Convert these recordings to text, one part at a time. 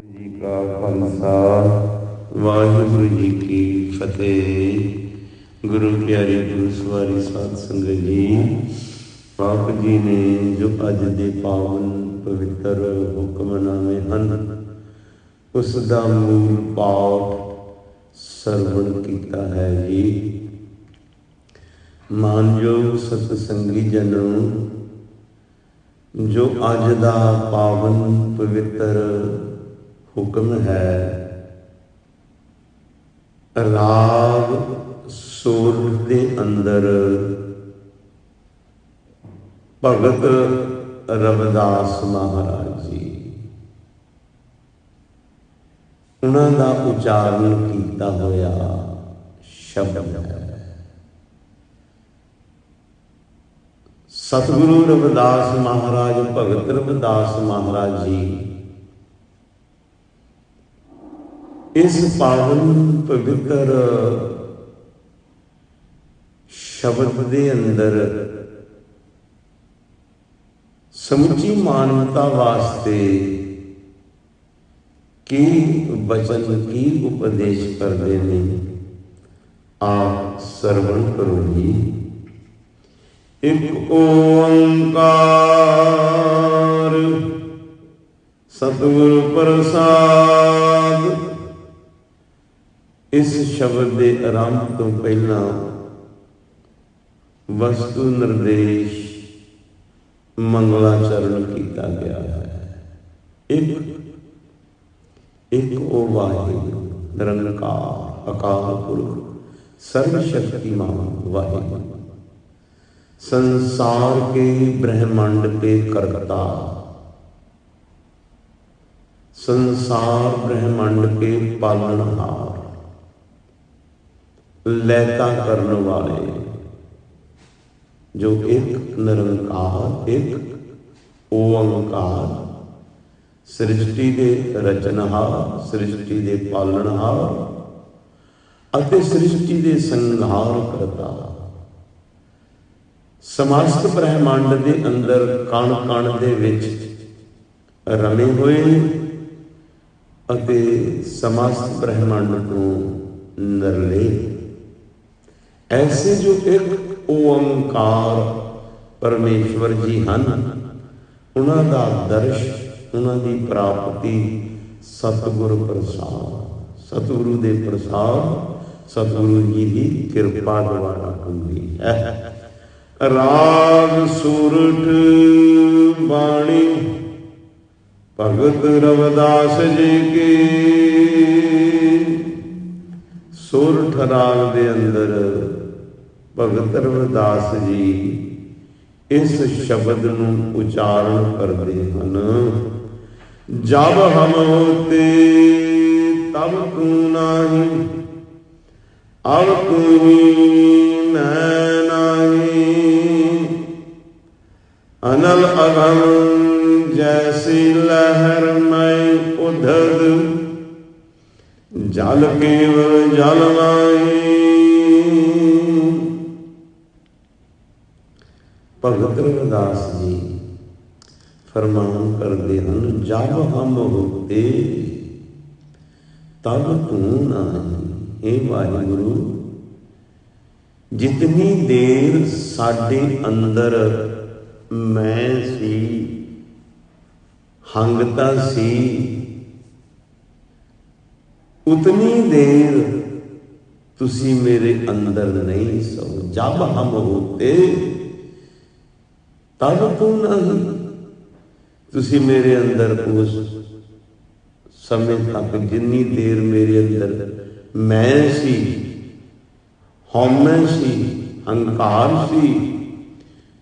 ਜੀ ਕਾ ਖਾਲਸਾ ਵਾਹਿਗੁਰੂ ਜੀ ਕੀ ਫਤਿਹ। ਗੁਰੂ ਪਿਆਰੀ ਗੁਰੂ ਸਵਾਰੀ ਸਾਧ ਸੰਗਤ ਜੀ, ਆਪ ਜੀ ਨੇ ਜੋ ਅੱਜ ਦੇ ਪਾਵਨ ਪਵਿੱਤਰ ਹੁਕਮਨਾਮੇ ਹਨ, ਉਸ ਦਾ ਮੂਲ ਪਾਠ ਸਰਵਣ ਕੀਤਾ ਹੈ ਜੀ। ਮਾਨਯੋਗ ਸਤਸੰਗੀ ਜਨੋ, ਜੋ ਅੱਜ ਦਾ ਪਾਵਨ ਪਵਿੱਤਰ ਹੁਕਮ ਹੈ, ਰਾਗ ਸੂਰਤ ਦੇ ਅੰਦਰ ਭਗਤ ਰਵਿਦਾਸ ਮਹਾਰਾਜ ਜੀ, ਉਹਨਾਂ ਦਾ ਉਚਾਰਨ ਕੀਤਾ ਹੋਇਆ ਸ਼ਬਦ ਹੈ। ਸਤਿਗੁਰੂ ਰਵਿਦਾਸ ਮਹਾਰਾਜ, ਭਗਤ ਰਵਿਦਾਸ ਮਹਾਰਾਜ ਜੀ ਇਸ ਪਾਵਨ ਪਵਿੱਤਰ ਸ਼ਬਦ ਦੇ ਅੰਦਰ ਸਮੁੱਚੀ ਮਾਨਵਤਾ ਵਾਸਤੇ ਕੀ ਬਚਨ, ਕੀ ਉਪਦੇਸ਼ ਕਰਦੇ ਨੇ, ਆਪ ਸਰਵਣ ਕਰੋ ਜੀ। ਇੱਕ ਓੰਕਾਰ ਸਤਿਗੁਰ ਪ੍ਰਸਾਦ। ਇਸ ਸ਼ਬਦ ਦੇ ਆਰੰਭ ਤੋਂ ਪਹਿਲਾਂ ਵਸਤੂ ਨਿਰਦੇਸ਼ ਮੰਗਲਾਚਰਨ ਕੀਤਾ ਗਿਆ ਹੈ। ਇੱਕ ਓ ਵਾਹਿਗੁਰੂ ਨਿਰੰਕਾਰ ਅਕਾਲ ਪੁਰਖ ਸਰਬ ਸ਼ਕਤੀਮਾਨ ਵਾਹਿਗੁਰੂ, संसार के ब्रह्मांड के कर्ता, संसार ब्रह्मांड के पालनहार, लैता करने वाले, जो एक निरंकार, एक ओंकार, सृष्टि के रचनहार, सृष्टि के पालनहार अते सृष्टि के संहार करता, समस्त ब्रह्मांड के अंदर कण कण दे विच रमे हुए अते समस्त ब्रह्मांड को नरले, ऐसे जो एक ओंकार परमेश्वर जी हैं, उन्हां दा दर्श, उन्हां दी प्राप्ति सतगुरु प्रसाद, सतगुरु दे प्रसाद, सतगुरु जी की कृपा द्वारा हुंदी है। राग सूरठ बाणी भगत रविदास जी की। सूरठ राग दे अंदर भगत रविदास जी इस शब्द नूं उचारण करते हैं। जब हम होते तब तू नाही, अब तू ही मैं नाही, अनल अगम जैसी लहर में उधर, जल केवल जल माही। भगत रविदास जी फरमान करते हैं, जब हम होते तब तू नहीं। हे वाहिगुरु, जितनी देर साडे अंदर मैं सी, हंगता सी, उतनी देर तुसी मेरे अंदर नहीं सो। जब हम होते तब तू नहीं, तुसी मेरे अंदर उस समय तक जिन्नी देर मेरे अंदर मैं सी, हौमै सी, हंकार सी,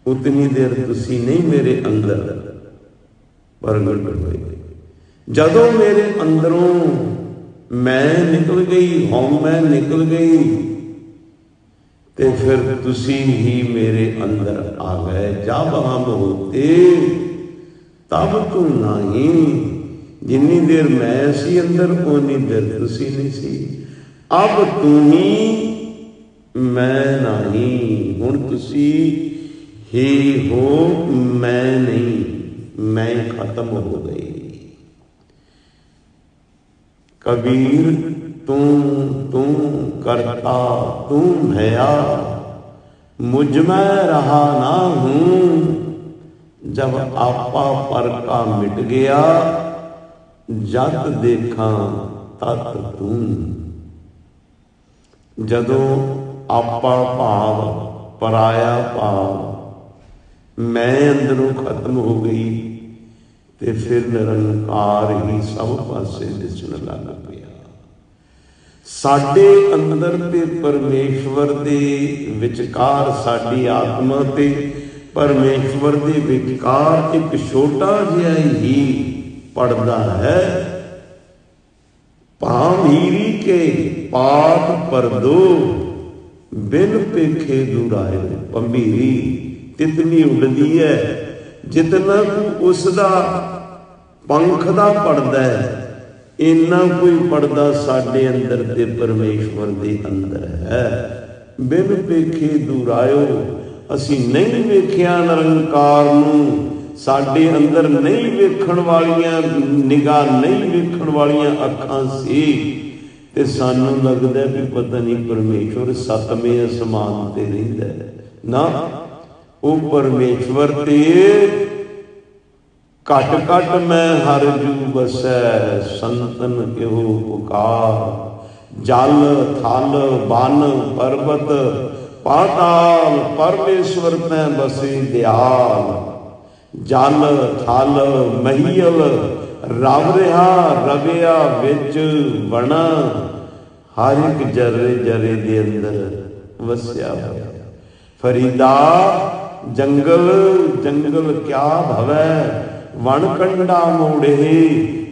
उतनी देर तुसी नहीं मेरे अंदर प्रगट होए। जदों मेरे अंदरों मैं निकल गई, हौमै निकल गई, ते फिर तुसी ही मेरे अंदर आ गए। जब हम होते तब तू नहीं, जिन्नी देर मैं सी अंदर, उन्नी देर तुसी नहीं सी। अब तू ही मैं नहीं, हुण तुसी ही हो, मैं नहीं, मैं खत्म हो गई। कबीर तू तू करता तू भया, मुझ में रहा ना हूं, जब आपा पर का मिट गया, जत देखा तत तू। जदों आपा भाव पराया भाव मैं अंदरों खत्म हो गई ते फिर निरंकार ही सब पासे दिसण लग पिया। साडे अंदर ते परमेश्वर दे विचकार, साडी आत्मा ते परमेश्वर दे विचकार एक छोटा जिहा ही पड़दा है। भामीरी के पाठ परदो, बिन पेखे दुराए। भंभीरी तितली उड़दी है, जितना को उसका पंख दा पड़दा है, इन्ना कोई पड़दा साडे अंदर ते परमेश्वर दे अंदर है। बिन पेखे दुरायो, असी नहीं वेखिया निरंकार नूं, साडे अंदर नहीं वेखण वालियां निगाह, नहीं वेखण वालियां अखां सी, ते सानू लगदा भी पता नहीं परमेश्वर सतवें आसमान ते रहिंदा है। ना, वो परमेश्वर ते घट घट मैं हर जू बसै, संतन केहो पुकार। जल थल बन पर्वत पाताल, परमेश्वर तैं बसे दयाल। जल थल महियल रव रहा, रविया विच बना, हर एक जरे जरे दे अंदर वसिया होया। फरीदा जंगल जंगल क्या भवै, वन कंडा मोड़े,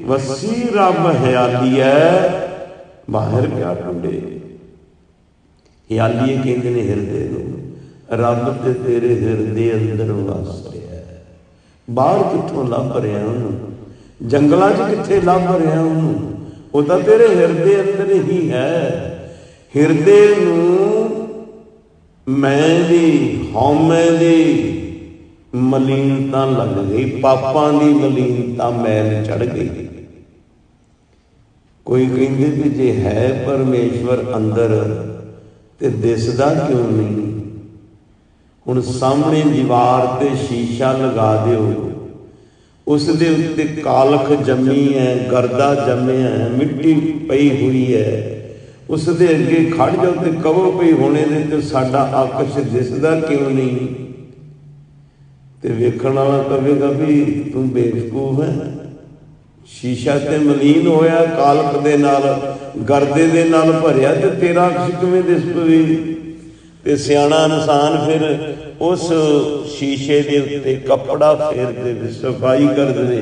वसी रब हयालीए, बाहर क्या ढूंढे। हयालीए कहते ने हिरदे नूं, रब ते तेरे हिरदे अंदर वस रहा है। बाहर कित्थों लभ रहा उन्होंने, जंगलों च कित्थे लभ रहा उन्होंने, वो तो तेरे हिरदे अंदर ही है। हिरदे नूं मैं दी हौमे दी मलीनता लग गई, पापां दी मलीनता मैल चढ़ गई। कोई कहंदे कि जे है परमेश्वर अंदर ते दिसदा क्यों नहीं। हुण सामने दीवार ते शीशा लगा दिओ, उस दे उत्ते कालख जमी है, गर्दा जमिया है, मिट्टी पई हुई है, उस दे अगे खड़ जाओ ते कवो पई होने दे ते साडा आकश दिसदा क्यों नहीं। ते वेखण वाला कहेगा भी तू बेवकूफ है, शीशा ते मलीन होया कालख दे नाल, गर्दे दे नाल भरिया, ते तेरा अकश किवें दिस पवे। ते सियाणा इंसान फिर उस शीशे दे उत्ते कपड़ा फेर दे, सफाई कर दे,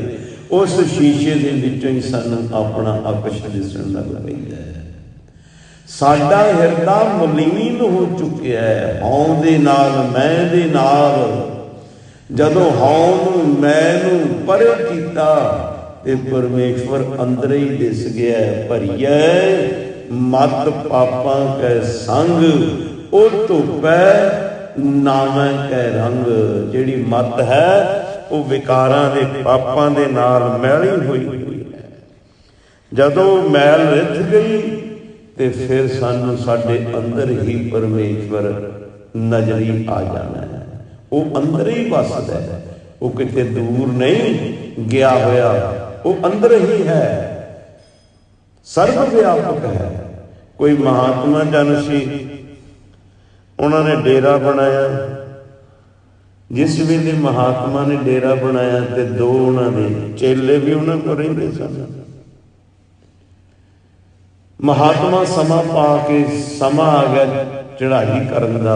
उस शीशे दे विचों ही सानू अपना अकश दिसण लग पैंदा है। साडा हिरदा मलीन हो चुकिया है हौं दे नाल, मैं दे नाल। जदों हौं नूं मैं नूं परे कीता ते परमेश्वर अंदर ही दिस गया है। भरिया मत पापां कै संग, ओ धुपै नामै कै रंग। जिहड़ी मत है वो विकारां दे पापां दे नाल मैली हुई है। जदों मैल रिथ गई ते फिर सानू साडे अंदर ही परमेश्वर नजरी आ जाना है। वो अंदर ही बसदा है, वो किते दूर नहीं गया होया, वो अंदर ही है, सर्वव्यापक है। कोई महात्मा जन सी, उन्होंने डेरा बनाया। जिस वेले महात्मा ने डेरा बनाया ते दो उन्होंने चेले भी उन्होंने को रहिंदे सन। महात्मा समा पा के समा आ गया चढ़ाई करन दा।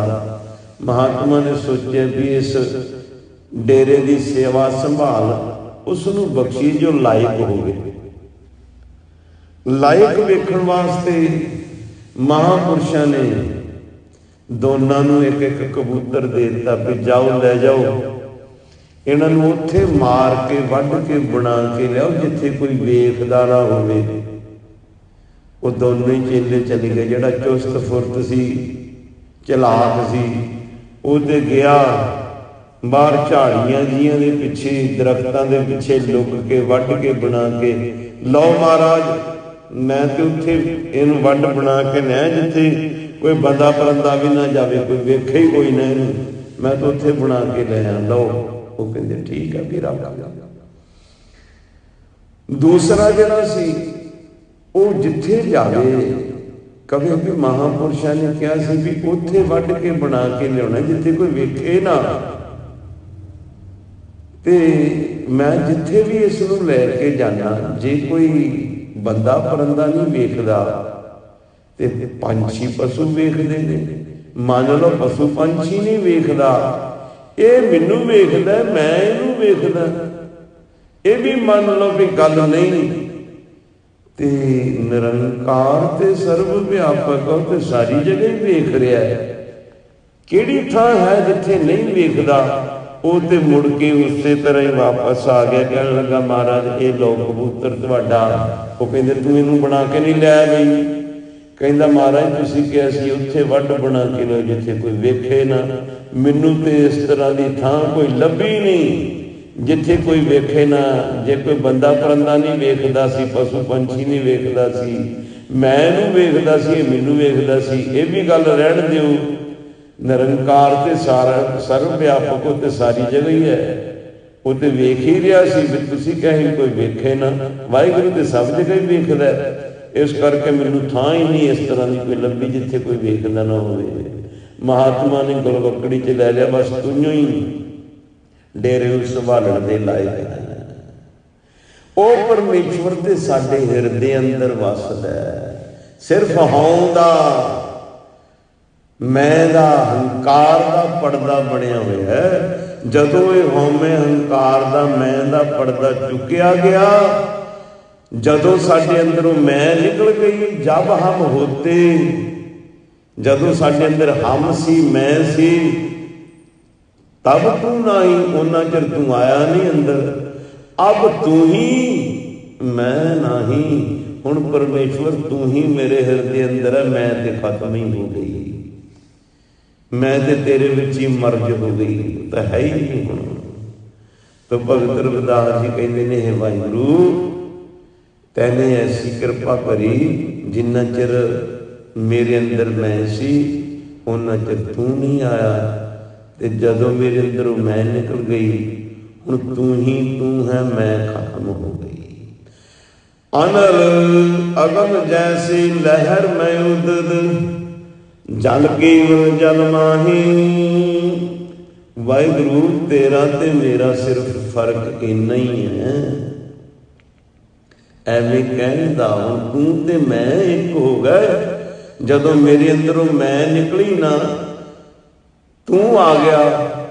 महात्मा ने सोचा भी इस डेरे की सेवा संभाल उसनू बख्शी जो लायक होवे। लायक वेखण वास्ते महापुरुषों ने दोनों नूं एक एक कबूतर दे दिता भी जाओ लै जाओ, इन्हां नूं उत्थे मार के वढ के बना के लियाओ जिथे कोई वेखदा ना होवे। वो दोनों ही चेले चले गए। जिहड़ा चुस्त फुरत सी, चलाक सी, वो ते गया बाहर झाड़ियां जियां दे पिछे, दरख्तां दे पिछे लुक के वढ के बना के, लो महाराज मैं तो उत्थे इन वड बना के लिया जिथे कोई बंदा परंदा भी ना जाए, कोई वेखे ही कोई ना इनू, मैं तो उत्थे बना के लिया। लो वो कहते ठीक है भी रख। दूसरा जरा सी वो जिथे जावे, कभी भी महापुरुषों ने कहा सी भी उत्थे वड के बना के लिया जिथे कोई वेखे ना। ते मैं जिथे भी इस नूं लैके जाना, जे कोई बंदा परंदा नहीं वेखदा ते पंछी पशु वेखदे ने, मान लो पशु पंछी नहीं वेखदा, ये मैनू वेखदा, मैं इनू वेखदा, ये भी मान लो भी गल नहीं। ते निरंकार ते सर्व व्यापक ते सारी जगह ही वेख रहा है। किहड़ी थां है जिथे नहीं वेखदा, वो तो मुड़ के उस तरह ही वापस आ गया। कहने लगा महाराज ये लो कबूतर तुहाडा। वो कहते तू इनू बना के नहीं लिया बई? कहता महाराज तुसीं कहा सी उत्थे वड बना के लो जिथे कोई वेखे ना। मैनू तो इस तरह की थां कोई लभी नहीं जिथे कोई वेखे ना। जे कोई बंदा परंदा नहीं वेखदा सी, पशु पंछी नहीं वेखदा सी, मैं इनू वेखदा सी, मैनू वेखदा सी, ये भी गल रहण दिओ। निरंकार ते सारा सर्व व्यापक ते सारी जगह ही है, वो तो वेख ही रहा सी भी तुसीं कहीं कोई वेखे ना। वाहिगुरू तो सब जगह ही वेखदा, इस करके मैनू थां ही नहीं इस तरह की कोई लभी जिथे कोई वेखदा ना होवे। महात्मा ने गलवकड़ी च लै लिया, बस तुइयों ही डेरे संभालण दे लायक है। वो परमेश्वर ते साडे हिरदे अंदर वसदा है। सिर्फ हौं दा मैं दा हंकार दा पड़दा बनिया होया है। जदों ये हौमे हंकार दा मैं दा पड़दा चुकिया गया, जदों साडे अंदरों मैं निकल गई, जब हम होते, जदों साडे अंदर हम सी मैं सी, तब तू ना ही, उन्ना चिर तू आया नहीं अंदर। अब तू ही मैं नहीं, हुण परमेश्वर तू ही मेरे हृदय अंदर है। मैं ते खत्म ही हो गई, मैं ते तेरे विच ही मर्ज हो गई, तो है ही नहीं हुण। तो भगत रविदास जी कहते ने हे वाहिगुरू तैने ऐसी कृपा करी, जिन्ना चिर मेरे अंदर मैं सी उन्ना चिर तू नहीं आया, ते जदों मेरे अंदरों मैं निकल गई हुण तू ही तू है, मैं खत्म हो गई। अनल अगम जैसी लहर मैं उदद, जल केवल जल माही। वाहिगुरू तेरा ते मेरा सिर्फ फर्क इन्ना ही है। एवें कहंदा हुण तू ते मैं एक हो गए, जदों मेरे अंदरों मैं निकली ना, तू आ गया,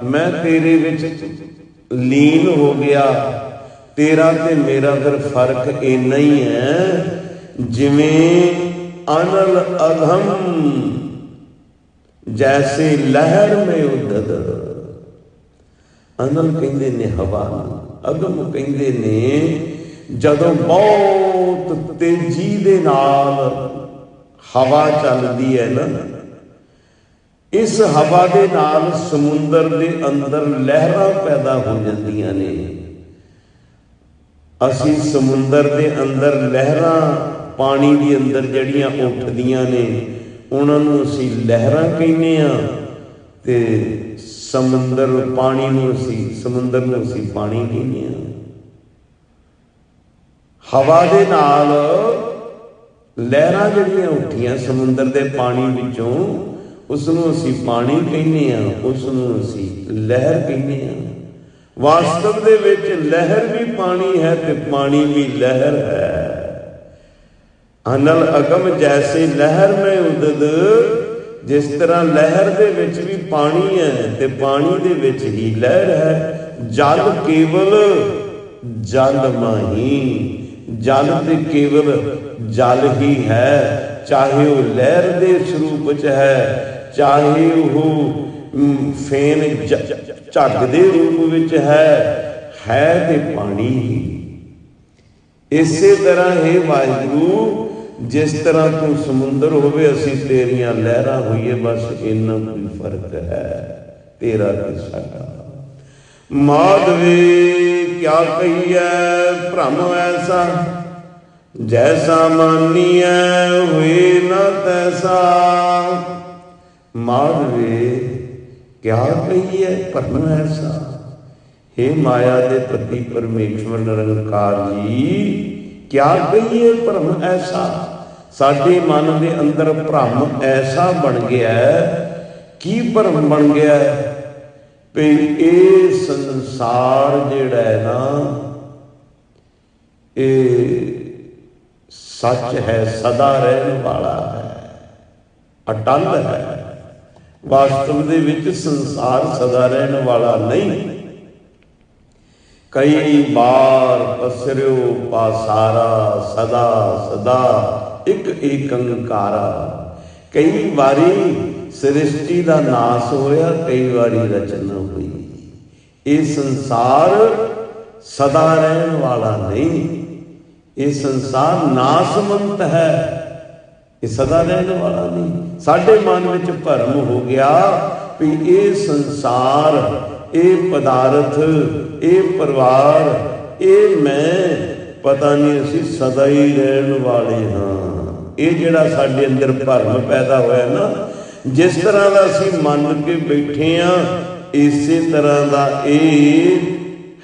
मैं तेरे विच लीन हो गया। तेरा ते मेरा फिर फर्क इन्ना ही है जिवें अनल अधम जैसे लहर में उदद। अनल कहंदे ने हवा, अगम कहंदे ने जदों बहुत तेजी दे नाल हवा चलदी है ना, इस हवा दे नाल समुंदर दे अंदर लहरां पैदा हो जांदियां ने। असी समुंदर दे अंदर लहरां पानी दे अंदर जड़ियां उठदियां ने उन्होंने असी लहरां कहने ते समुंदर पानी नूं असी समुंदर नूं असी पानी कहने। हवा दे नाल लहरां जड़ियां उठियां समुंदर दे पानी विचों, उसनूं असी पानी कहने, उसनूं असी लहर कहने। वास्तव दे विच लहर भी पानी है ते पानी भी लहर है। अनल अगम जैसे लहर में उदद, जिस तरह लहर दे विच भी पानी है ते पानी दे विच ही लहर है। जल केवल जल माही, जल ते केवल जल ही है, चाहे वो लहर दे स्वरूप च है, चाहे वो फेन झग दे रूप विच है ते पानी ही। इसे तरह हे वाहिगुरू जिस तरह तू समुंदर होवे असी तेरियां लहरां होईए, बस इन्ना कोई फर्क है तेरा ते साडा। माधवे क्या कहिए भ्रम ऐसा, जैसा मानिए हुए न तैसा। माधवे क्या कहिए भरम ऐसा। हे माया दे पति परमेश्वर निरंकार जी, क्या कहिए भरम ऐसा। साडे मन के अंदर भ्रम ऐसा बन गया है। की भरम बन गया है भी ये संसार जिहड़ा है ना, ये सच है, सदा रहने वाला है, अटल है। वास्तव दे विच संसार सदा रहने वाला नहीं। कई बार पसरियो पासारा, सदा सदा एक एकंकारा। कई बारी सृष्टि का नाश होया, कई बारी रचना हुई। ये संसार सदा रहने वाला नहीं, ये संसार नाशवंत है, ये सदा रहने वाला नहीं। साडे मन विच भरम हो गया भी ये संसार, ये पदार्थ, ये परिवार, ये मैं, पता नहीं असीं सदा ही रहने वाले हाँ। ये जिहड़ा साडे अंदर भरम पैदा होया ना, जिस तरह का असीं मन के बैठे हाँ, इसे तरह का ये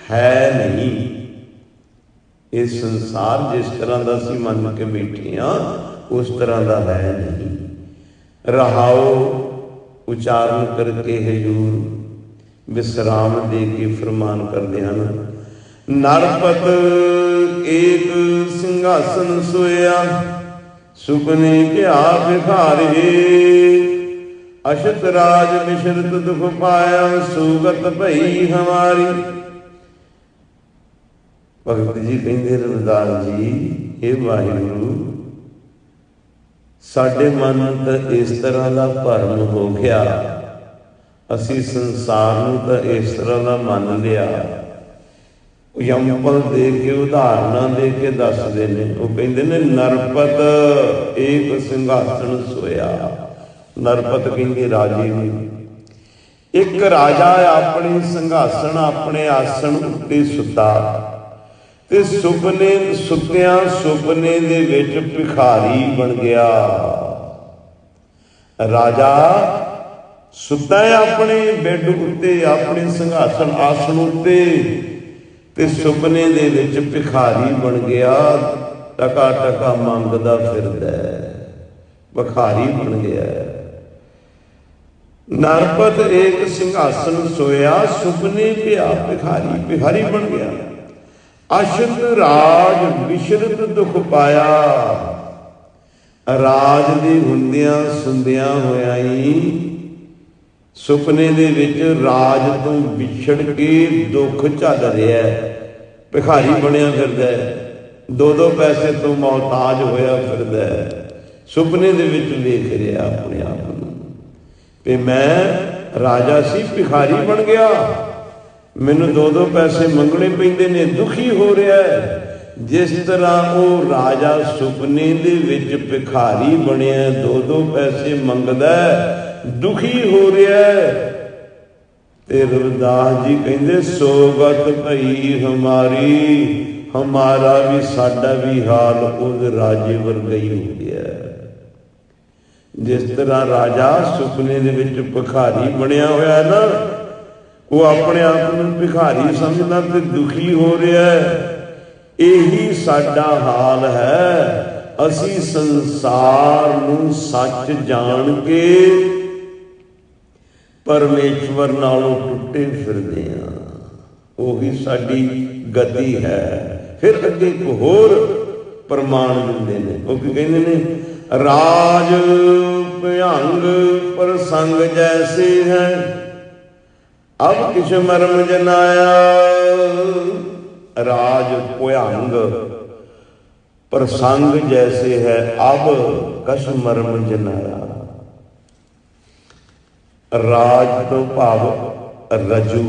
है नहीं। ये संसार जिस तरह का असीं मन के बैठे हाँ, उस तरह का है नहीं। रहाओ उचारण करके हजूर विश्राम दे के फरमान करते हैं। नरपत एक सिंहासन सोया, सुपने क्या भिखारे। अशत राज मिश्रित दुख पाया, सुगत भई हमारी। भगत जी कहते रविदास जी, हे वाहिगुरु, साडे मन तो इस तरह का भरम हो गया, असी संसार नूं तो इस तरह का मान लिया। यंपल दे के उदाहरण दे के दसदे ने, वो कहते ने नरपत एक सिंहासन सोया। नरपत कहेंगे राजे नूं। एक राजा अपने सिंहासन, अपने आसन उत्ते सुता, ते सुपने सुत्या सुपने दे विच भिखारी बन गया। राजा सुता है अपने बेड उत्ते, अपने सिंहासन आसन उत्ते, ते सुपने दे विच भिखारी बन गया। टका टका मंगदा फिरदा है, भिखारी बन गया। नरपत एक सिंहासन सोया, सुपने पिया भिखारी, भिखारी बन गया। अशत राज विशरत दुख पाया। राज दे हुंदियां सुंदियां होया ही सुपने दे विच राज तो विछड़ के दुख झल रहा है। भिखारी बनया फिरदा है, दो दो पैसे तो मोहताज होया फिरदा है। सुपने दे विच वेख रहा अपने आप नूं कि मैं राजा सी, भिखारी बन गया, मैनू दो दो पैसे मंगने पैंदे ने, दुखी हो रहा है। जिस तरह वो राजा सुपने दे विच भिखारी बनया, दो दो पैसे मंगदा, दुखी हो रहा है। ते रविदास जी कहते सोगत भई हमारी, हमारा भी साडा भी हाल उस राजे वर्गा ही हो गया। जिस तरह राजा सुपने दे विच भिखारी बनया होया है ना, वो अपने आप को भिखारी समझदा ते दुखी हो रहा है। यही साडा हाल है। असी संसार नूं सच जान के परमेश्वर नालों टुटे फिरदे हां, ओही साडी गति है। फिर अगे एक होर प्रमाण दिंदे ने, वो की कहंदे ने, राज भयंग प्रसंग जैसे है, अब किश मरम जनाया। राज भयंग प्रसंग जैसे है, अब कश मरम जनाया। राज तो भाव रजू,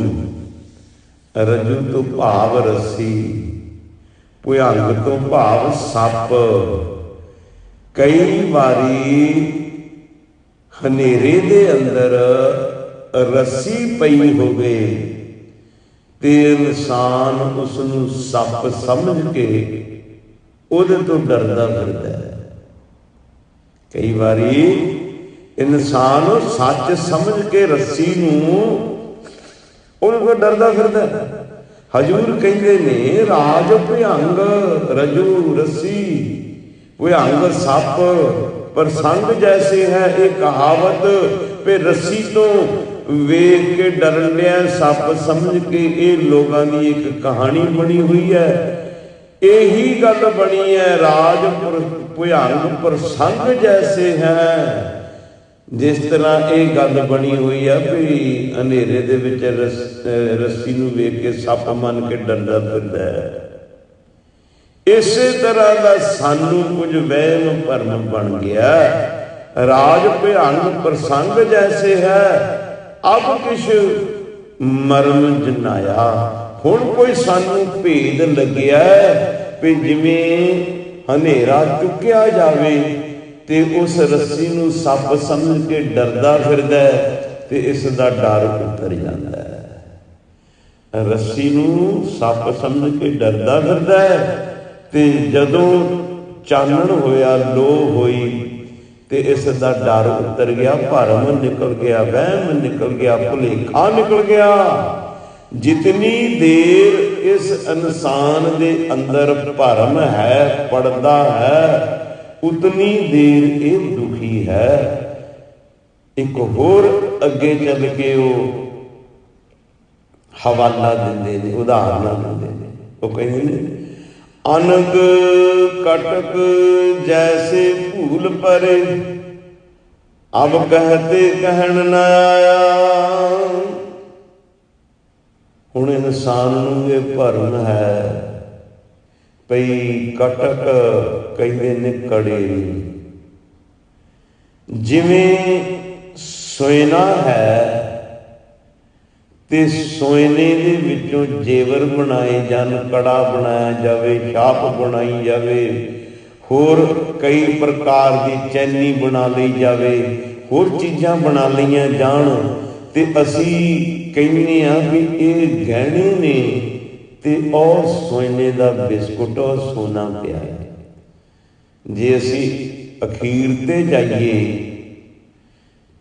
रजू तो भाव रस्सी, भयंग तो भाव सप। कई बारी हनेरे दे अंदर रस्सी पई होवे ते इंसान उसनूं सप समझ के ਉਹਦੇ ਤੋਂ ਡਰਦਾ ਫਿਰਦਾ ਹੈ। ਕਈ ਵਾਰੀ ਇਨਸਾਨ ਸੱਚ ਸਮਝ ਕੇ ਰੱਸੀ ਨੂੰ ਉਹਦੇ ਤੋਂ ਡਰਦਾ ਫਿਰਦਾ। ਹਜ਼ੂਰ ਕਹਿੰਦੇ ਨੇ ਰਾਜ ਭਿਅੰਗ ਰਜੂ ਰੱਸੀ, ਭਿਅੰਗ ਸੱਪ ਪ੍ਰਸੰਗ ਜੈਸੇ ਹੈ। ਇਹ ਕਹਾਵਤ ਵੀ ਰੱਸੀ ਤੋਂ ਵੇਖ ਕੇ ਡਰਨ ਲਿਆ, ਸੱਪ ਸਮਝ ਕੇ, ਇਹ ਲੋਕਾਂ ਦੀ ਇੱਕ ਕਹਾਣੀ ਬਣੀ ਹੋਈ ਹੈ। ਇਹੀ ਗੱਲ ਬਣੀ ਹੈ, ਰਾਜ ਭਿਅੰਗ ਪ੍ਰਸੰਗ ਜੈਸੇ ਹੈ। ਜਿਸ ਤਰ੍ਹਾਂ ਇਹ ਗੱਲ ਬਣੀ ਹੋਈ ਆ ਵੀ ਹਨੇਰੇ ਦੇ ਵਿੱਚ ਰੱਸੀ ਨੂੰ ਵੇਖ ਕੇ ਸੱਪ ਮੰਨ ਕੇ ਡਰਦਾ ਫਿਰਦਾ ਹੈ। ਇਸੇ ਤਰ੍ਹਾਂ ਦਾ ਸਾਨੂੰ ਕੁਝ ਵਹਿਮ ਭਰਮ ਬਣ ਗਿਆ। ਰਾਜ ਭਿਅੰਗ ਪ੍ਰਸੰਗ ਜੈਸੇ ਹੈ, ਅਬ ਕਿਛ ਮਰਮ ਜਨਾਇਆ। ਹੁਣ ਕੋਈ ਸਾਨੂੰ ਭੇਦ ਲੱਗਿਆ ਵੀ ਜਿਵੇਂ ਹਨੇਰਾ ਚੁੱਕਿਆ ਜਾਵੇ ਤੇ ਉਸ ਰੱਸੀ ਨੂੰ ਸੱਪ ਸਮਝ ਕੇ ਡਰਦਾ ਫਿਰਦਾ ਤੇ ਇਸ ਦਾ ਡਰ ਉਤਰ ਜਾਂਦਾ ਹੈ। ਰੱਸੀ ਨੂੰ ਸੱਪ ਸਮਝ ਕੇ ਡਰਦਾ ਫਿਰਦਾ ਤੇ ਜਦੋਂ ਚਾਨਣ ਹੋਇਆ, ਲੋ ਹੋਈ ਤੇ ਇਸ ਦਾ ਡਰ ਉਤਰ ਗਿਆ, ਭਰਮ ਨਿਕਲ ਗਿਆ, ਵਹਿਮ ਨਿਕਲ ਗਿਆ, ਭੁਲੇਖਾ ਨਿਕਲ ਗਿਆ। ਜਿਤਨੀ ਦੇਰ ਇਸ ਇਨਸਾਨ ਦੇ ਅੰਦਰ ਭਰਮ ਹੈ, ਪੜਦਾ ਹੈ, ਉਤਨੀ ਦੇਰ ਇਹ ਦੁਖੀ ਹੈ। ਇੱਕ ਹੋਰ ਅੱਗੇ ਚੱਲ ਕੇ ਉਹ ਹਵਾਲਾ ਦਿੰਦੇ ਨੇ, ਉਦਾਹਰਨਾਂ ਦਿੰਦੇ ਨੇ। ਉਹ ਕਹਿੰਦੇ ਨੇ ਅਨਗ ਕਟਕ ਜੈਸੇ ਭੂਲ ਪਰੇ, ਅਬ ਕਹਤੇ ਕਹਿਣ ਨਾ ਆਇਆ। ਹੁਣ ਇਨਸਾਨ ਨੂੰ ਇਹ ਭਰਮ ਹੈ ਪਈ ਕਟਕ ਕਹਿੰਦੇ ਨੇ ਕੜੇ, ਜਿਵੇਂ ਸੋਇਨਾ ਹੈ ਤੇ ਸੋਇਨੇ ਦੇ ਵਿੱਚੋਂ ਜੇਵਰ ਬਣਾਏ ਜਾਣ, ਕੜਾ ਬਣਾਇਆ ਜਾਵੇ, ਛਾਪ ਬਣਾਈ ਜਾਵੇ, ਹੋਰ ਕਈ ਪ੍ਰਕਾਰ ਦੀ ਚੈਨੀ ਬਣਾ ਲਈ ਜਾਵੇ, ਹੋਰ ਚੀਜ਼ਾਂ ਬਣਾ ਲਈਆਂ ਜਾਣ ਤੇ ਅਸੀਂ ਕਹਿੰਦੇ ਆ ਵੀ ਇਹ ਗਹਿਣੇ ਨੇ ਤੇ ਉਹ ਸੋਨੇ ਦਾ ਬਿਸਕੁਟ, ਉਹ ਸੋਨਾ ਪਿਆ ਹੈ। ਜੇ ਅਸੀਂ ਅਖੀਰ ਤੇ ਜਾਈਏ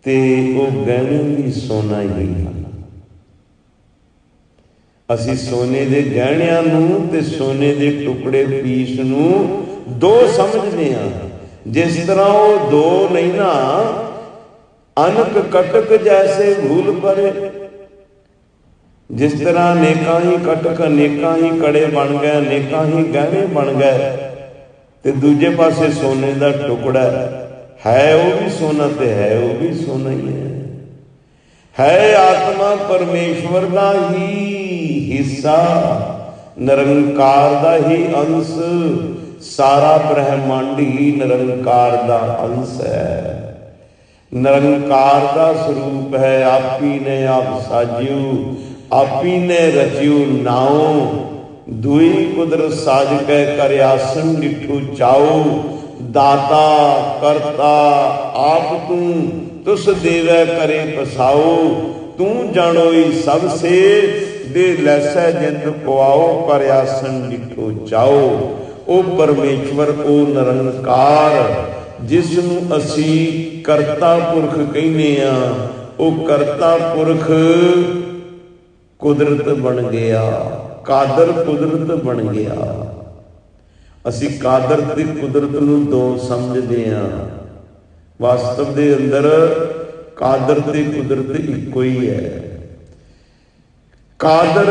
ਤੇ ਉਹ ਗਹਿਣੇ ਵੀ ਸੋਨਾ ਹੀ ਹਨ। ਅਸੀਂ ਸੋਨੇ ਦੇ ਗਹਿਣਿਆਂ ਨੂੰ ਤੇ ਸੋਨੇ ਦੇ ਟੁਕੜੇ ਪੀਸ ਨੂੰ ਦੋ ਸਮਝਦੇ ਹਾਂ। ਜਿਸ ਤਰ੍ਹਾਂ ਉਹ ਦੋ ਨਹੀਂ ਨਾ, ਅਨਕ ਕਟਕ ਜੈਸੇ ਭੂਲ ਪਰੇ। ਜਿਸ ਤਰ੍ਹਾਂ ਅਨੇਕਾਂ ਹੀ ਕਟਕ, ਅਨੇਕਾਂ ਹੀ ਕੜੇ ਬਣ ਗਏ, ਅਨੇਕਾਂ ਹੀ ਗਹਿਣੇ ਬਣ ਗਏ ਤੇ ਦੂਜੇ ਪਾਸੇ ਸੋਨੇ ਦਾ ਟੁਕੜਾ ਹੈ, ਉਹ ਵੀ ਸੋਨਾ ਤੇ ਹੈ ਉਹ ਵੀ ਸੋਨਾ ਹੀ ਹੈ। ਆਤਮਾ ਪਰਮੇਸ਼ਵਰ ਦਾ ਹੀ ਹਿੱਸਾ, ਨਿਰੰਕਾਰ ਦਾ ਹੀ ਅੰਸ਼, ਸਾਰਾ ਬ੍ਰਹਿਮੰਡ ਹੀ ਨਿਰੰਕਾਰ ਦਾ ਅੰਸ਼ ਹੈ, ਨਿਰੰਕਾਰ ਦਾ ਸਰੂਪ ਹੈ। ਆਪੀ ਨੇ ਆਪ ਸਾਜਿਓ, ਆਪੀ ਨੇ ਰਚਿਓ ਨਾਉ, ਦੁਈ ਕੁਦਰਤ ਸਾਜ ਕੇ ਕਰ ਆਸਨ ਡਿਠੂ ਚਾਓ। ਦਾਤਾ ਕਰਤਾ ਆਪ ਤੂੰ, ਤੁਸ ਦੇਵੈ ਕਰੇ ਪਸਾਓ। ਤੂੰ ਜਾਣੋਈ ਸਭ ਸੇ, ਦੇ ਲੈਸੈ ਜਿੰਦ ਪਵਾਓ, ਕਰ ਆਸਨ ਡਿਠੂ ਚਾਓ। ਉਹ ਪਰਮੇਸ਼ਵਰ, ਉਹ ਨਿਰੰਕਾਰ, ਜਿਸ ਨੂੰ ਅਸੀਂ ਕਰਤਾ ਪੁਰਖ ਕਹਿੰਦੇ ਆ, ਉਹ ਕਰਤਾ ਪੁਰਖ ਕੁਦਰਤ ਬਣ ਗਿਆ, ਕਾਦਰ ਕੁਦਰਤ ਬਣ ਗਿਆ। ਅਸੀਂ ਕਾਦਰ ਤੇ ਕੁਦਰਤ ਨੂੰ ਦੋ ਸਮਝਦੇ ਹਾਂ। ਵਾਸਤਵ ਦੇ ਅੰਦਰ ਕਾਦਰ ਤੇ ਕੁਦਰਤ ਇੱਕੋ ਹੀ ਹੈ। ਕਾਦਰ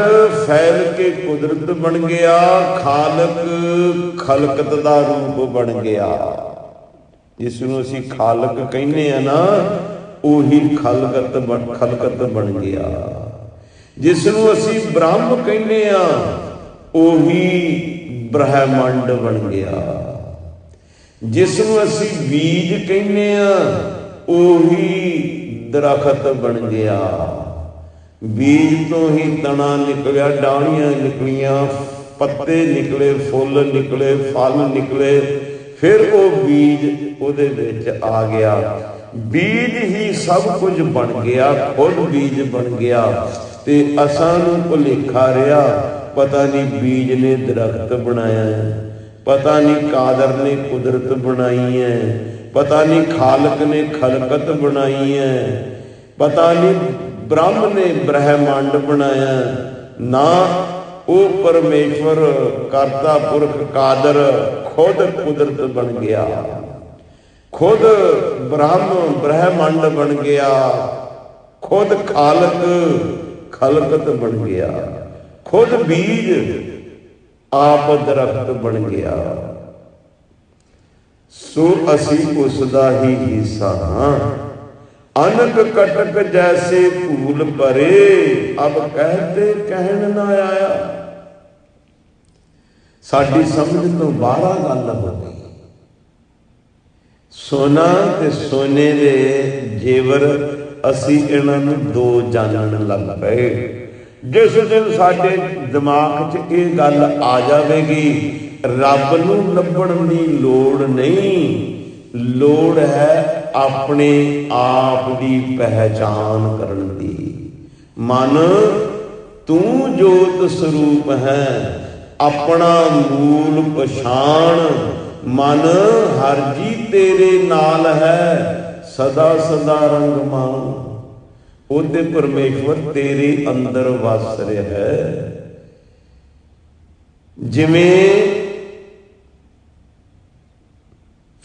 ਫੈਲ ਕੇ ਕੁਦਰਤ ਬਣ ਗਿਆ, ਖਾਲਕ ਖਲਕਤ ਦਾ ਰੂਪ ਬਣ ਗਿਆ। ਜਿਸ ਨੂੰ ਅਸੀਂ ਖਾਲਕ ਕਹਿੰਦੇ ਆ ਨਾ, ਉਹੀ ਖਲਕਤ ਬਣ ਗਿਆ। ਜਿਸ ਨੂੰ ਅਸੀਂ ਬ੍ਰਹਮ ਕਹਿੰਦੇ ਆ, ਉਹੀ ਬ੍ਰਹਿਮੰਡ ਬਣ ਗਿਆ। ਜਿਸ ਨੂੰ ਅਸੀਂ ਬੀਜ ਕਹਿੰਦੇ ਆ, ਉਹੀ ਦਰਖਤ ਬਣ ਗਿਆ। ਬੀਜ ਤੋਂ ਹੀ ਤਣਾ ਨਿਕਲਿਆ, ਡਾਹਣੀਆਂ ਨਿਕਲੀਆਂ, ਪੱਤੇ ਨਿਕਲੇ, ਫੁੱਲ ਨਿਕਲੇ, ਫਲ ਨਿਕਲੇ, ਫਿਰ ਉਹ ਬੀਜ ਉਹਦੇ ਵਿੱਚ ਆ ਗਿਆ। ਬੀਜ ਹੀ ਸਭ ਕੁਝ ਬਣ ਗਿਆ, ਖੁਦ ਬੀਜ ਬਣ ਗਿਆ। ਤੇ ਅਸਾਂ ਨੂੰ ਭੁਲੇਖਾ ਰਿਹਾ, ਪਤਾ ਨਹੀਂ ਬੀਜ ਨੇ ਦਰਖਤ ਬਣਾਇਆ ਹੈ, पता नहीं कादर ने कुदरत बनाई है, पता नहीं खालक ने खलकत बनाई है, पता नहीं ब्रह्म ने ब्रह्मांड बनाया। ना वो परमेश्वर करता पुरख कादर खुद कुदरत बन गया, खुद ब्रह्म ब्रह्मांड बन गया, खुद खालक खलकत बन गया, खुद बीज आप दरख्त बन गया। सो असी उसदा ही हिस्सा हां। अनक कटक जैसे भूल परे, अब कहते कहन ना आया। साडी समझ तो बाहर गल हो गई। सोना ते सोने दे जेवर असी इन्हां नूं दो जानन लग पए। जिस दिन साडे दिमाग च ये गल आ जाएगी, रब नूं लभण दी लोड़ नहीं, लोड़ है अपने आप की पहचान करन दी। मन तू जोत स्वरूप है, अपना मूल पछाण। मन हर जी तेरे नाल है, सदा सदा रंग मान। ओते परमेश्वर तेरे अंदर वस रहा है। जिवें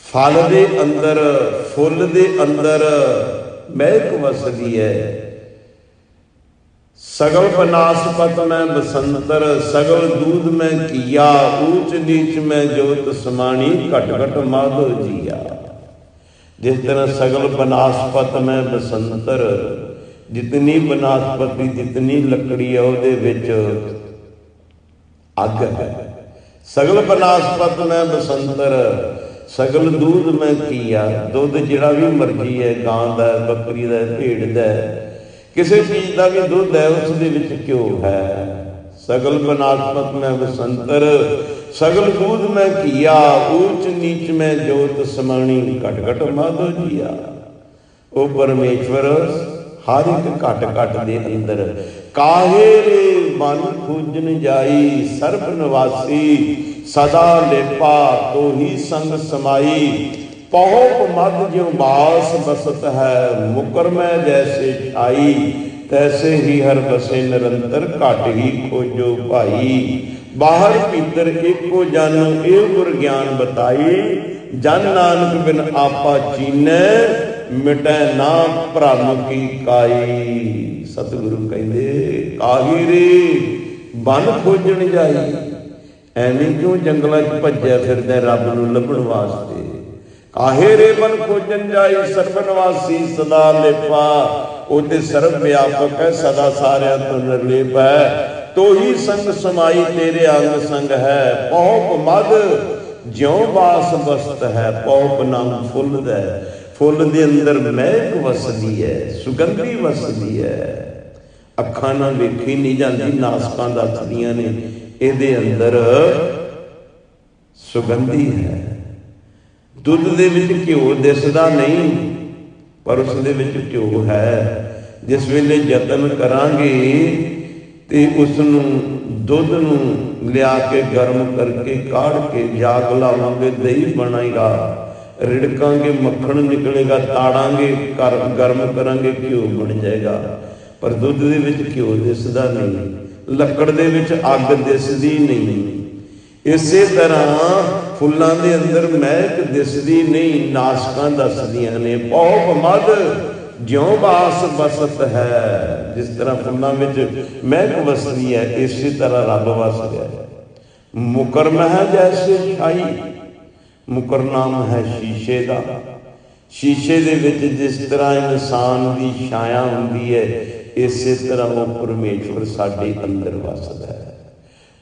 फल दे अंदर, फुल दे अंदर महक वसदी है। सगल बनास्पत में बसंतर, सगल दूध में किया, ऊंच नीच में जोत समानी, घट घट माधो जिया। जिस तरह सगल बनास्पत में बसंतर, जितनी बनास्पति जितनी लकड़ी है उहदे विच अग है। सगल बनास्पत में बसंतर, सगल दूध में किया। दुध जिहड़ा भी मर्जी है, गां दा, बकरी दा, भेड़ दा, किसी चीज का भी दुध है, उसदे विच घ्यो है। सगल बनास्पत में बसंतर, सगल दूध में किया, ऊंच नीच में जोत समानी, घट घट माधो जिया। ओ परमेश्वर हर एक घट घट दे अंदर काहे रे मन खूजन जाई, सर्ब निवासी सदा लेपा तो ही संग समाई। पहुप मद ज्यों बास बसत है, मुकर में जैसे छाई, तैसे ही हर बसे निरंतर, घट ही खोजो भाई। बाहर भीतर एको जन, ए गुर ज्ञान बताई। जन नानक बिन आपा चीनै, मिटै ना भ्रम की काई। सतगुरु कहते काहे रे बन खोजन जाई। एवें क्यों जंगलों च भज्या फिरदा रब नूं लभण वास्ते। काहे रे बन खोजन जाई, सर्वनिवासी सदा लेपा। वो ते सर्व व्यापक है, सदा सारियां तो निर्लेप है। तो ही संग समाई तेरे अंग संग है। पौप मद ज्यों बास बसत है, पौप नाम फुल है। फुल दे अंदर महक वसदी है, सुगंधी वसदी है। अखां नाल वेखी नहीं जाती, नासकां दसदियां ने इहदे अंदर सुगंधी है। दुध दे विच घ्यो दिसदा नहीं, पर उस दे विच घ्यो है। जिस वेले यतन करांगे ते उसनूं दुध नूं लिया के गर्म करके काढ़ के जाग लावांगे, दही बनेगा, रिड़कांगे मक्खण निकलेगा, ताड़ांगे गर्म करांगे घ्यो बन जाएगा। पर दुध दे विच घ्यो दिसदा नहीं, लकड़ दे विच अग दिसदी नहीं। इसे तरह फुल्लां दे अंदर महक दिसदी नहीं, नाशकां दसदियां ने। पौप मद ज्यों बास बसत है। जिस तरह फुल्लां विच महक वसदी है, इसी तरह रब वस गया है। मुकर है जैसे छाई। मुकर नाम है शीशे का। शीशे दे विच जिस तरह इंसान की छाया हुंदी है, इसे तरह वो परमेश्वर साडे अंदर वसदा है।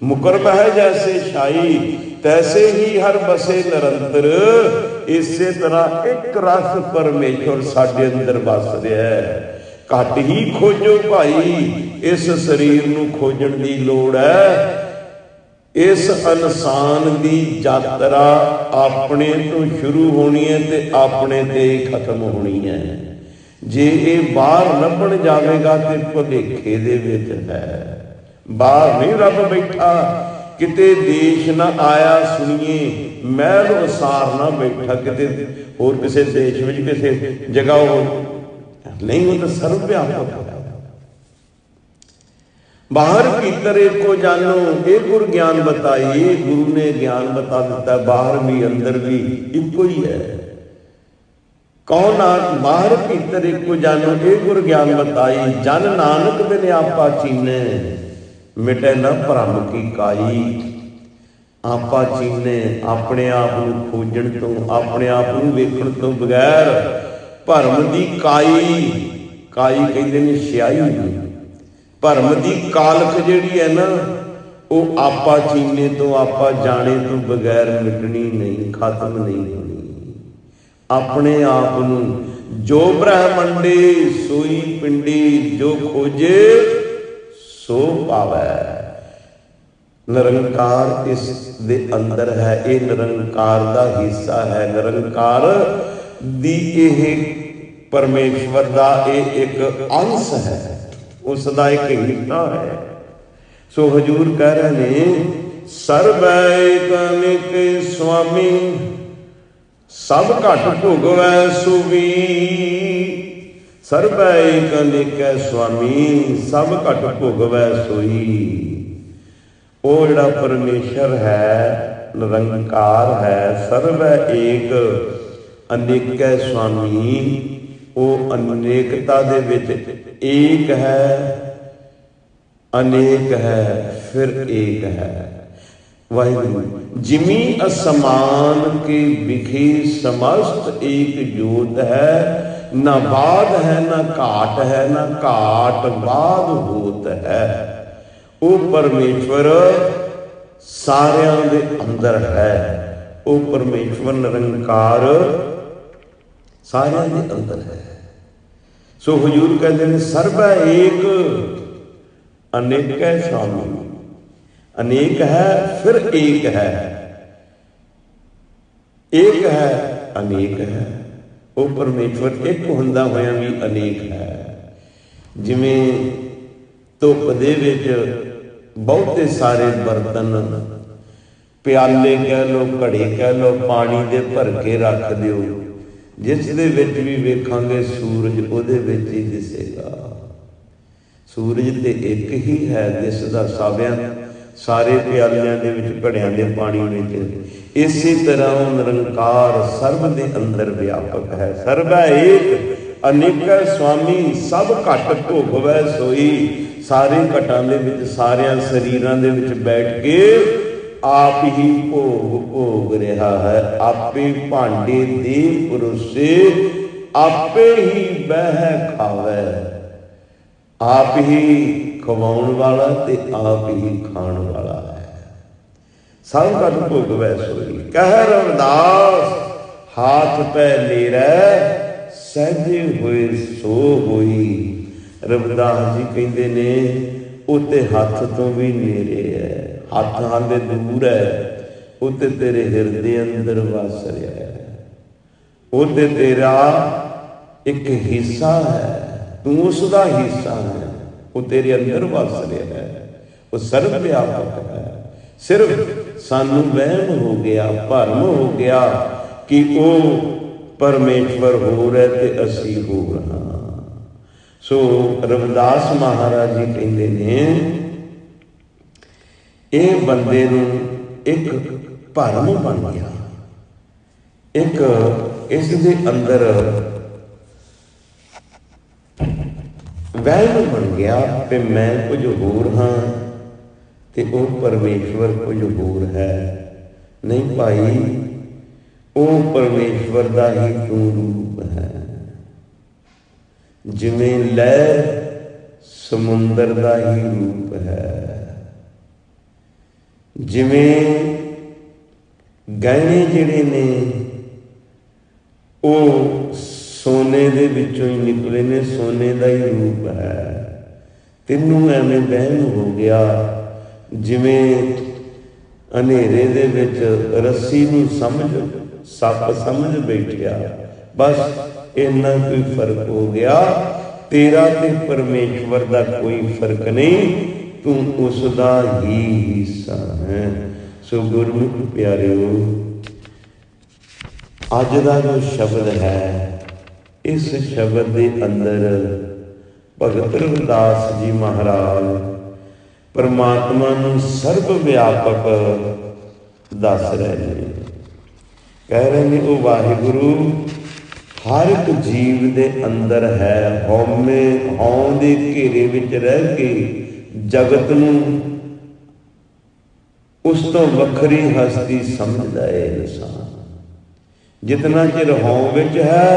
मुकर है जैसे छाई, तैसे ही हर बसे निरंतर। इसे तरह एक रस परमेश्वर साडे अंदर वस रहा है। घट ही खोजो भाई, इस शरीर नूं खोजण दी लोड़ है। इस इंसान की यात्रा अपने तो शुरू होनी है ते अपने ते खत्म होनी है। जे ये बाहर लभण जाएगा तो भुलेखे दे विच है। बाहर नहीं रब बैठा, किते देश ना आया सुनिए, महल उसार ना बैठा किते होर किसी देश में किसी जगह हो नहीं, वो तो सर्व व्यापक है। बाहर भीतर एको जानो, ये गुरु ज्ञान बताई, गुरु ने ज्ञान बता दिता, बाहर भी अंदर भी इको ही है। कौन बाहर भीतर एको जानो, ये गुरु ज्ञान बताई, जन नानक बिन आपा चीने, मिटे न भ्रम की काई। आपा चीने, अपने आप को खोजण तो, अपने आप को वेखण तो बगैर भरम की काई, काई कहते हैं स्याही, भरम की कालख जिहड़ी है ना, वो आपा चीने तो, आपा जाने तो बगैर मिटनी नहीं, खत्म नहीं होनी। अपने आप को जो ब्रह्मंडे सोई पिंडी, जो खोजे सो पावै। निरंकार इस दे अंदर है, ये निरंकार का हिस्सा है, निरंकार दी यह परमेश्वर का एक अंश है, उसका एक हिस्सा है। सो हजूर कह रहे ने सर्वैकनिक स्वामी, सब घट भोगवै सुवी। सर्वैकनिक स्वामी, सब घट भोगवै सोई। वो जिहड़ा परमेश्वर है, निरंकार है, सर्व एक अनेक स्वामी, वो अनेकता दे विच एक है, अनेक है, फिर एक है। वाहिगुरू जिमी असमान के बिखे समस्त एक जोत है, न बाद है न घाट है, न घाट बाद होत है। वो परमेश्वर सारियां दे अंदर है, वो परमेश्वर निरंकार सारियां दे अंदर है। सो हजूर कहते हैं सर्व एक अनेक है स्वामी, अनेक है फिर एक है, एक है अनेक है। वो परमेश्वर एक हुंदा होया भी अनेक है। जिवें धुप दे विच बहुते सारे बर्तन, प्याले कह लो, घड़े कह लो, पानी दे भर के रख दिओ, जिस दे विच भी वेखांगे सूरज उहदे विच ही दिसेगा। सूरज ते एक ही है, दिसदा साबियां सारे प्यालियां दे विच, घड़ियां दे पानी विच। इसी तरह वो निरंकार सर्व दे अंदर व्यापक है। सर्व एक अनेक स्वामी, सब घट भोगवै सोई। सारे घटां दे विच, सारियां शरीरां दे विच बैठ के आप ही भोग भोग रहा है। आपे भांडे दे परोसे, आपे ही बह खावै। आप ही खवाउण वाला ते आप ही खाण वाला है। सब घट भोगवै सोई। कह रविदास हाथ पै लेरै, सहजे होए सो होई। रविदास जी कहते ने उत्ते हथ तो भी नेड़े है, हथ हाले दूर है, उत्ते तेरे हिरदे अंदर वस रहा है। उत्ते तेरा एक हिस्सा है, तू उसका हिस्सा है, वो तेरे अंदर वस रहा है। वो सर्व व्यापक है। सिर्फ सानू वहम हो गया, भरम हो गया कि वो परमेश्वर हो रहा ते असी हो रहा। सो रविदास महाराज जी कहते ने ये बंदे नूं एक भरम बन गया, एक इस दे अंदर वहम बन गया कि मैं कुछ होर हाँ ते वो परमेश्वर कुछ होर है। नहीं भाई, वो परमेश्वर का ही तू रूप है। जिवें लहर समुंदर का ही रूप है, जिवें गहने जिहड़े ने वो सोने दे विचों ही निकले ने, सोने का ही रूप है। तेनों एवें वहम हो गया जिवें हनेरे दे विच रस्सी नूं समझ सप समझ बैठिया, बस इन्ना कोई फर्क हो गया। तेरा ते परमेश्वर का कोई फर्क नहीं, तू उसदा ही हिस्सा है। सो गुरमुख प्यारिओ, अज का जो शब्द है, इस शब्द के अंदर भगत रविदास जी महाराज परमात्मा नूं सर्व व्यापक दस रहे हैं। कह रहे हैं वो वाहिगुरु हर एक जीव दे अंदर है। हौमे हौं दे घेरे विच रह के जगत नूं उस तो वखरी हस्ती समझदा है इंसान। जितना चिर हौं विच है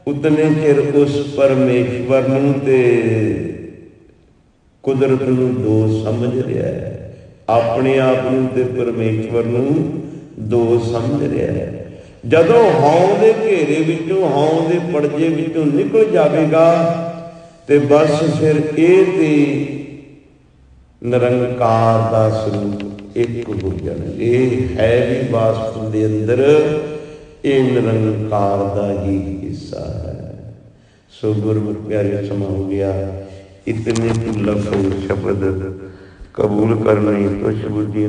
उतने चिर उस परमेश्वर नूं ते कुदरत नूं दो समझ रहा है। अपने आप नूं ते परमेश्वर नूं दो समझ रहा है। जदों हौं दे घेरे विचों, हौं दे पड़जे विचों निकल जाएगा ते बस फिर ये निरंकार का स्वरूप एक हो जाना। ये है भी वास्तव के अंदर ये निरंकार का ही हिस्सा है। सो गुरमुख प्यारे समा हो गया, इतने दुर्लभ शब्द कबूल करने तो शबूदी